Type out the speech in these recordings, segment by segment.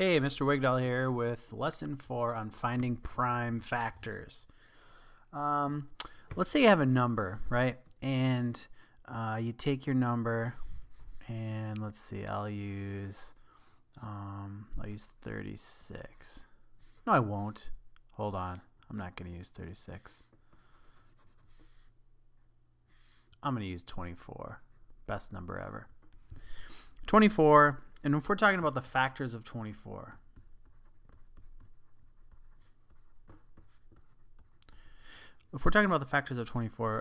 Hey, Mr. Wigdahl here with lesson 4 on finding prime factors. Um, let's say you have a number, right? And you take your number, and let's see, I'll use 36. No, I won't. Hold on. I'm not going to use 36. I'm going to use 24. Best number ever. 24. And if we're talking about the factors of 24,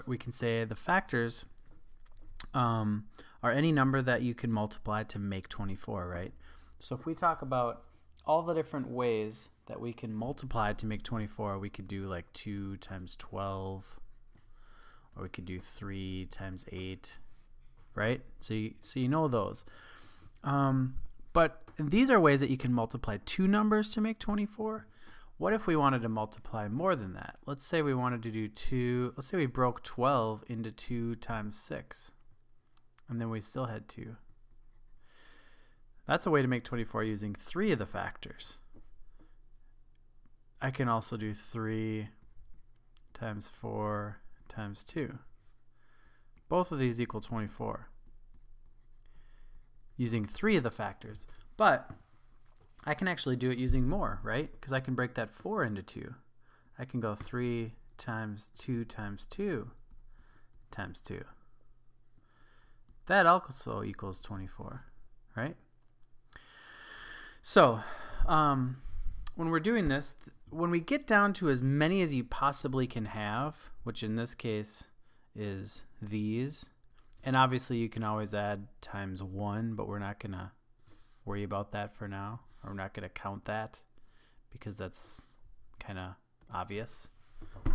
we can say the factors are any number that you can multiply to make 24, right? So if we talk about all the different ways that we can multiply to make 24, we could do like 2 times 12, or we could do 3 times 8, right? So you know those. But these are ways that you can multiply two numbers to make 24. What if we wanted to multiply more than that? Let's say we wanted to do let's say we broke 12 into 2 times 6, and then we still had 2. That's a way to make 24 using 3 of the factors. I can also do 3 times 4 times 2. Both of these equal 24. Using 3 of the factors, but I can actually do it using more, right? Because I can break that 4 into 2. I can go 3 times 2 times 2 times 2. That also equals 24, right? So when we're doing this, when we get down to as many as you possibly can have, which in this case is these, and obviously you can always add times 1, but we're not going to worry about that for now. Or we're not going to count that because that's kind of obvious.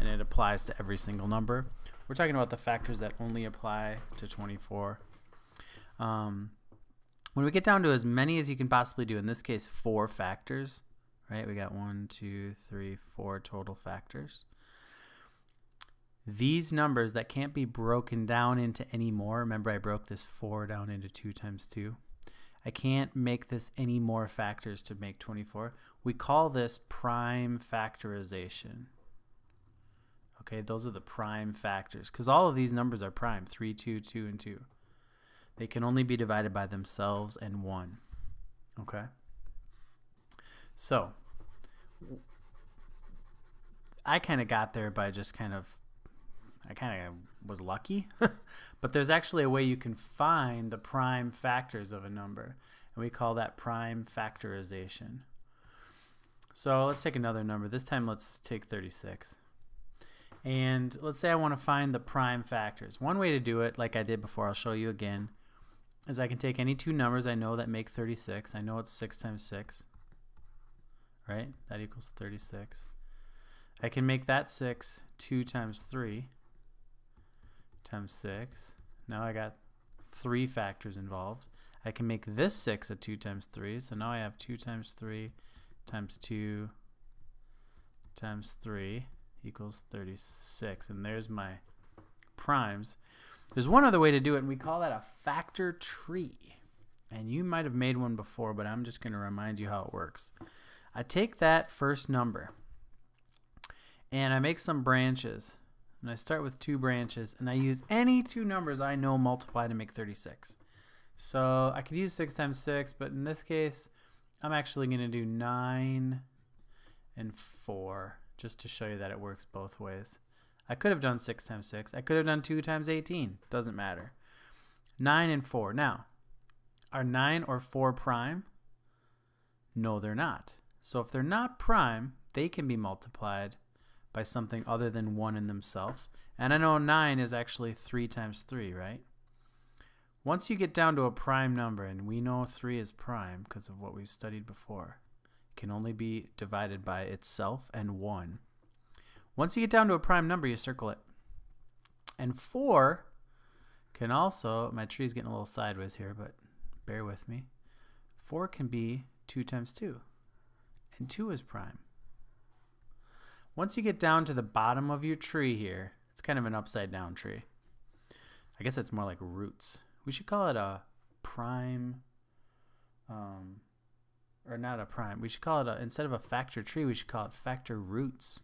And it applies to every single number. We're talking about the factors that only apply to 24. When we get down to as many as you can possibly do, in this case 4 factors, right? We got 1, 2, 3, 4 total factors. These numbers that can't be broken down into any more, remember I broke this 4 down into 2 times 2. I can't make this any more factors to make 24. We call this prime factorization. Okay, those are the prime factors because all of these numbers are prime, 3, 2, 2, and 2. They can only be divided by themselves and 1. Okay? So, I kind of got there by just I kind of was lucky, but there's actually a way you can find the prime factors of a number, and we call that prime factorization. So let's take another number. This time let's take 36. And let's say I want to find the prime factors. One way to do it, like I did before, I'll show you again, is I can take any two numbers I know that make 36. I know it's 6 times 6, right? That equals 36. I can make that 6 2 times 3 times 6. Now I got 3 factors involved. I can make this 6 a 2 times 3, so now I have 2 times 3 times 2 times 3 equals 36, and there's my primes. There's one other way to do it, and we call that a factor tree. And you might have made one before, but I'm just going to remind you how it works. I take that first number, and I make some branches. And I start with 2 branches, and I use any 2 numbers I know multiply to make 36. So I could use 6 times 6, but in this case, I'm actually going to do 9 and 4, just to show you that it works both ways. I could have done 6 times 6. I could have done 2 times 18. Doesn't matter. 9 and 4. Now, are 9 or 4 prime? No, they're not. So if they're not prime, they can be multiplied by something other than 1 in themselves. And I know 9 is actually 3 times 3, right? Once you get down to a prime number, and we know 3 is prime because of what we've studied before, it can only be divided by itself and 1. Once you get down to a prime number, you circle it. And 4 can also, my tree's getting a little sideways here, but bear with me. 4 can be 2 times 2, and 2 is prime. Once you get down to the bottom of your tree here, it's kind of an upside down tree. I guess it's more like roots. We should call it a prime or not a prime. We should call it, instead of a factor tree, we should call it factor roots.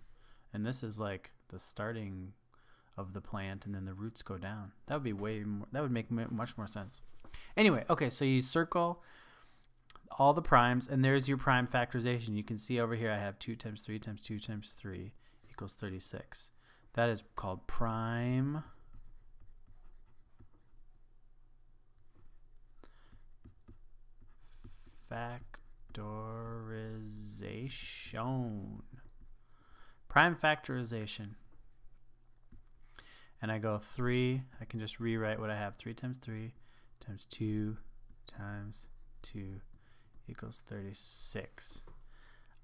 And this is like the starting of the plant, and then the roots go down. That would be way more, that would make much more sense. Anyway, okay, so you circle all the primes, and there's your prime factorization. You can see over here I have 2 times 3 times 2 times 3 equals 36. That is called prime factorization. Prime factorization. And I go 3, I can just rewrite what I have. 3 times 3 times 2 times 2 equals 36.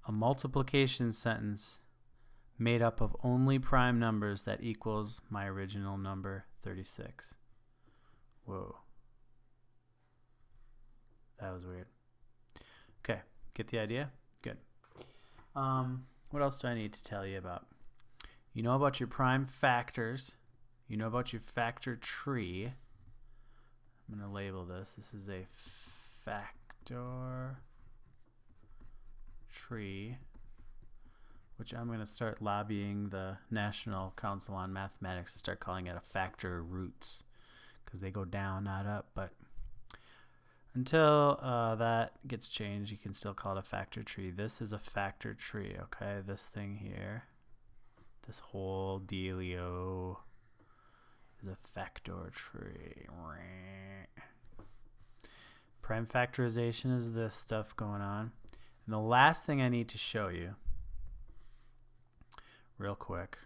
A multiplication sentence made up of only prime numbers that equals my original number, 36. Whoa. That was weird. Okay, get the idea? Good. What else do I need to tell you about? You know about your prime factors. You know about your factor tree. I'm going to label this. This is a factor tree, which I'm going to start lobbying the National Council on Mathematics to start calling it a factor roots, because they go down, not up. But until that gets changed, you can still call it a factor tree. This is a factor tree, okay? This thing here, this whole dealio is a factor tree. Prime factorization is this stuff going on. And the last thing I need to show you, real quick,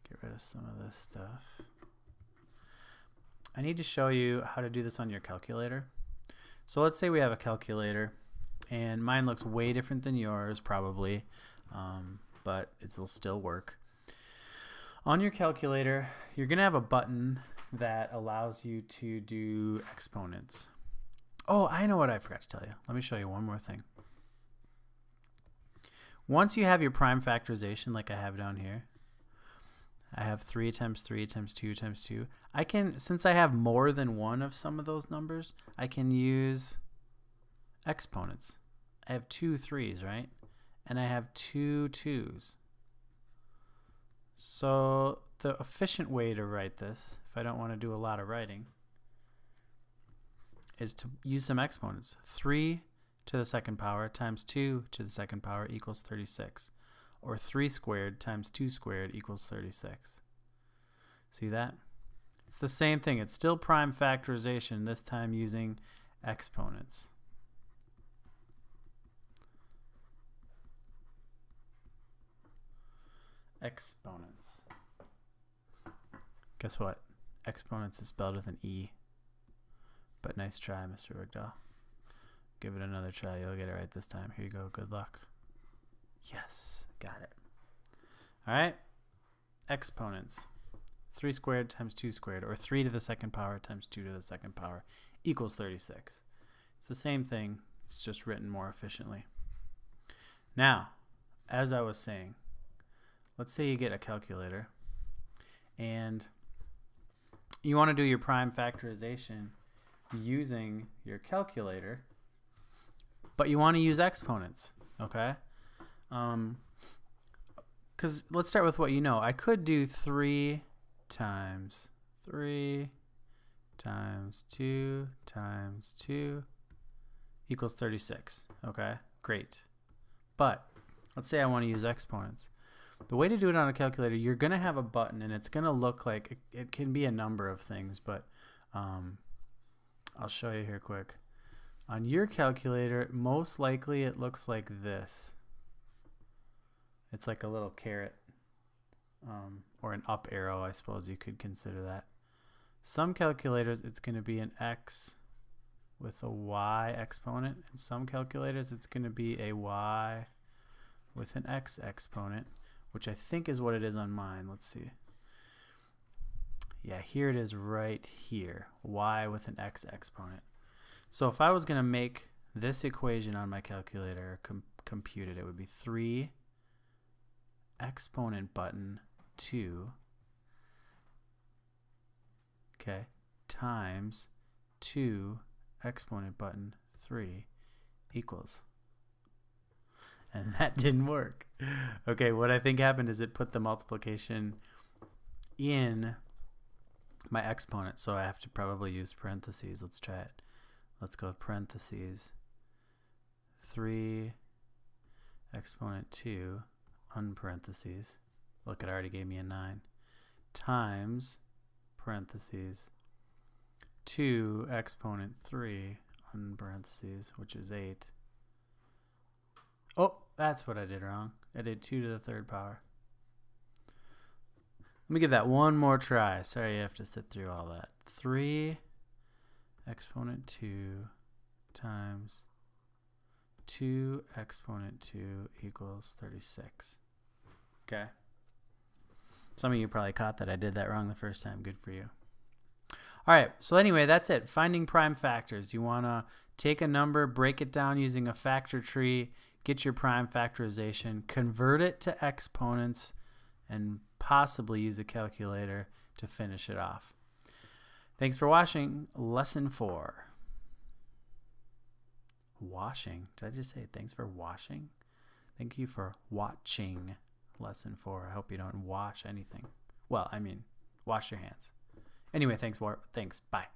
get rid of some of this stuff. I need to show you how to do this on your calculator. So let's say we have a calculator, and mine looks way different than yours probably, but it'll still work. On your calculator, you're going to have a button that allows you to do exponents. Oh, I know what I forgot to tell you. Let me show you one more thing. Once you have your prime factorization like I have down here, I have 3 times 3 times 2 times 2. I can, since I have more than one of some of those numbers, I can use exponents. I have 2 3s, right? And I have 2 2s. So the efficient way to write this, if I don't want to do a lot of writing, is to use some exponents. 3 to the second power times 2 to the second power equals 36. Or 3 squared times 2 squared equals 36. See that? It's the same thing. It's still prime factorization, this time using exponents. Exponents. Guess what? Exponents is spelled with an E. But nice try, Mr. Wigdahl. Give it another try. You'll get it right this time. Here you go. Good luck. Yes, got it. All right. Exponents. 3 squared times 2 squared, or 3 to the second power times 2 to the second power equals 36. It's the same thing. It's just written more efficiently. Now, as I was saying, let's say you get a calculator and you want to do your prime factorization using your calculator, but you want to use exponents, okay? Because let's start with what you know. I could do 3 times 3 times 2 times 2 equals 36, okay? Great. But let's say I want to use exponents. The way to do it on a calculator, you're going to have a button, and it's going to look like it can be a number of things, but I'll show you here quick. On your calculator, most likely it looks like this. It's like a little caret, or an up arrow, I suppose you could consider that. Some calculators, it's going to be an X with a Y exponent. In some calculators, it's going to be a Y with an X exponent, which I think is what it is on mine. Let's see. Yeah, here it is right here, Y with an X exponent. So if I was going to make this equation on my calculator, compute it, it would be 3 exponent button 2, okay, times 2 exponent button 3 equals. And that didn't work. Okay, what I think happened is it put the multiplication in my exponent, so I have to probably use parentheses. Let's try it. Let's go with parentheses. 3 exponent 2 unparentheses. Look, it already gave me a 9. Times parentheses 2 exponent 3 unparentheses, which is 8. Oh, that's what I did wrong. I did 2 to the third power. Let me give that one more try. Sorry you have to sit through all that. 3 exponent 2 times 2 exponent 2 equals 36. Okay. Some of you probably caught that I did that wrong the first time. Good for you. All right, so anyway, that's it. Finding prime factors. You want to take a number, break it down using a factor tree, get your prime factorization, convert it to exponents, and possibly use a calculator to finish it off. Thanks for watching Lesson 4. Washing. Did I just say thanks for washing? Thank you for watching Lesson 4. I hope you don't wash anything. Well, I mean, wash your hands. Anyway, thanks. Bye.